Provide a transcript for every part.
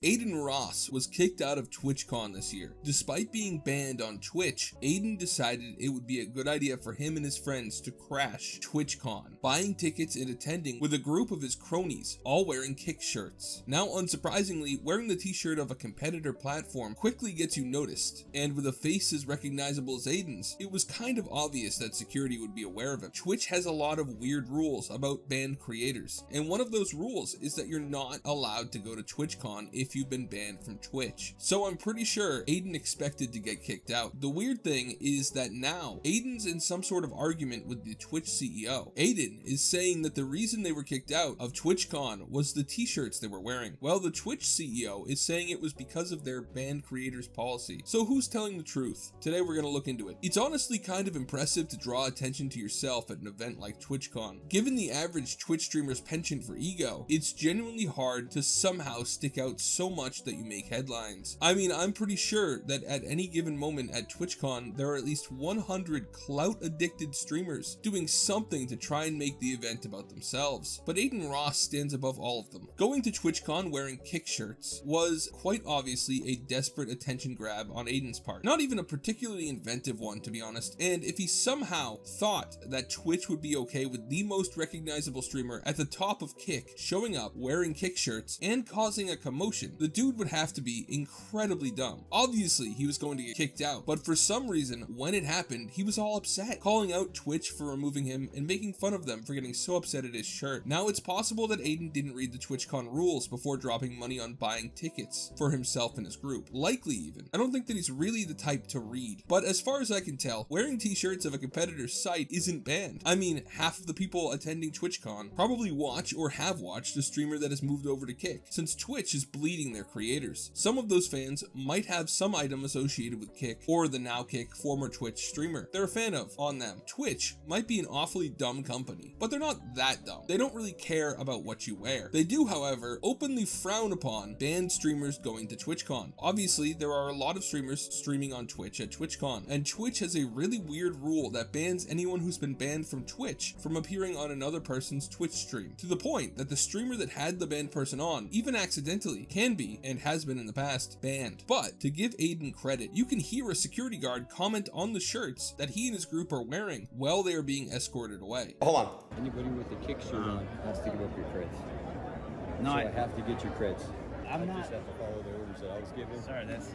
Adin Ross was kicked out of TwitchCon this year. Despite being banned on Twitch, Adin decided it would be a good idea for him and his friends to crash TwitchCon, buying tickets and attending with a group of his cronies, all wearing Kick shirts. Now, unsurprisingly, wearing the t-shirt of a competitor platform quickly gets you noticed, and with a face as recognizable as Adin's, it was kind of obvious that security would be aware of him. Twitch has a lot of weird rules about banned creators, and one of those rules is that you're not allowed to go to TwitchCon if you've been banned from Twitch. So I'm pretty sure Adin expected to get kicked out. The weird thing is that now Adin's in some sort of argument with the Twitch CEO. Adin is saying that the reason they were kicked out of TwitchCon was the t-shirts they were wearing. Well, the Twitch CEO is saying it was because of their banned creators policy. So who's telling the truth? Today we're going to look into it. It's honestly kind of impressive to draw attention to yourself at an event like TwitchCon. Given the average Twitch streamer's penchant for ego, it's genuinely hard to somehow stick out so much that you make headlines. I mean, I'm pretty sure that at any given moment at TwitchCon, there are at least 100 clout-addicted streamers doing something to try and make the event about themselves. But Adin Ross stands above all of them. Going to TwitchCon wearing Kick shirts was quite obviously a desperate attention grab on Adin's part. Not even a particularly inventive one, to be honest, and if he somehow thought that Twitch would be okay with the most recognizable streamer at the top of Kick showing up wearing Kick shirts and causing a commotion, the dude would have to be incredibly dumb. Obviously, he was going to get kicked out, but for some reason, when it happened, he was all upset, calling out Twitch for removing him and making fun of them for getting so upset at his shirt. Now, it's possible that Adin didn't read the TwitchCon rules before dropping money on buying tickets for himself and his group. Likely even. I don't think that he's really the type to read. But as far as I can tell, wearing t-shirts of a competitor's site isn't banned. I mean, half of the people attending TwitchCon probably watch or have watched a streamer that has moved over to Kick, since Twitch is bleeding their creators. Some of those fans might have some item associated with Kick or the now Kick former Twitch streamer they're a fan of on them. Twitch might be an awfully dumb company, but they're not that dumb. They don't really care about what you wear. They do, however, openly frown upon banned streamers going to TwitchCon. Obviously, there are a lot of streamers streaming on Twitch at TwitchCon, and Twitch has a really weird rule that bans anyone who's been banned from Twitch from appearing on another person's Twitch stream, to the point that the streamer that had the banned person on, even accidentally, can be, and has been in the past, banned. But to give Adin credit, you can hear a security guard comment on the shirts that he and his group are wearing while they are being escorted away. Hold on. Anybody with a Kick shirt on has to give up your creds. No, so I have to get your creds. I'm not. I just have to follow the orders that I was given. Sorry, that's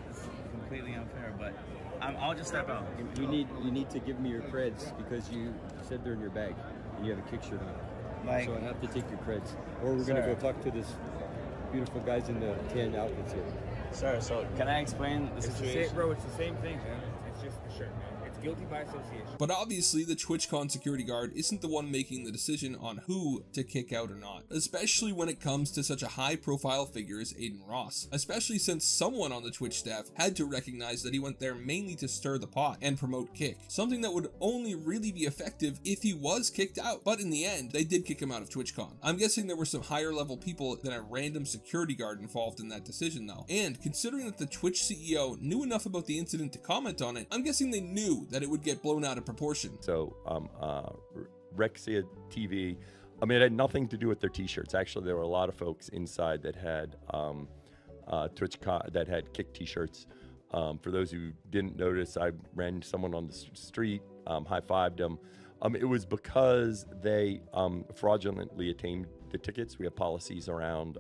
completely unfair, but I'll just step out. You need to give me your creds because you said they're in your bag and you have a Kick shirt on. Like, so I have to take your creds, or we're gonna go talk to this beautiful guys in the tan outfits here. Sir, so can I explain the situation? Bro, it's the same thing, man. It's just the shirt, man. It's guilty by association. But obviously, the TwitchCon security guard isn't the one making the decision on who to kick out or not, especially when it comes to such a high-profile figure as Adin Ross, especially since someone on the Twitch staff had to recognize that he went there mainly to stir the pot and promote Kick, something that would only really be effective if he was kicked out. But in the end, they did kick him out of TwitchCon. I'm guessing there were some higher-level people than a random security guard involved in that decision, though, and considering that the Twitch CEO knew enough about the incident to comment on it, I'm guessing they knew that it would get blown out of proportion. So, Rexia TV, I mean, it had nothing to do with their t-shirts. Actually, there were a lot of folks inside that had TwitchCon, that had Kick t-shirts. For those who didn't notice, I ran someone on the street, high-fived them. It was because they fraudulently attained the tickets. We have policies around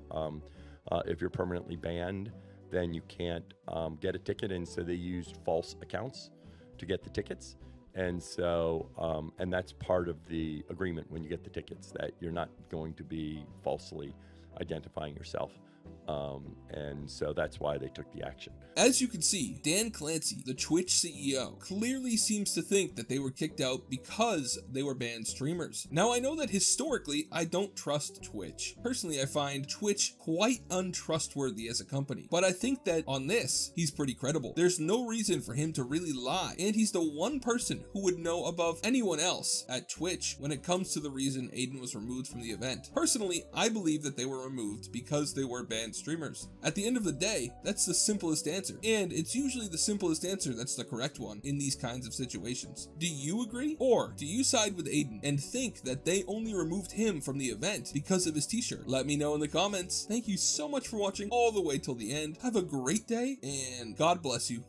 if you're permanently banned, then you can't get a ticket, and so they used false accounts to get the tickets. And so, and that's part of the agreement when you get the tickets, that you're not going to be falsely identifying yourself. And so that's why they took the action. As you can see, Dan Clancy, the Twitch CEO, clearly seems to think that they were kicked out because they were banned streamers. Now, I know that historically, I don't trust Twitch. Personally, I find Twitch quite untrustworthy as a company, but I think that on this, he's pretty credible. There's no reason for him to really lie, and he's the one person who would know above anyone else at Twitch when it comes to the reason Adin was removed from the event. Personally, I believe that they were removed because they were banned streamers. At the end of the day, that's the simplest answer, and it's usually the simplest answer that's the correct one in these kinds of situations. Do you agree? Or do you side with Adin and think that they only removed him from the event because of his t-shirt? Let me know in the comments. Thank you so much for watching all the way till the end. Have a great day, and God bless you.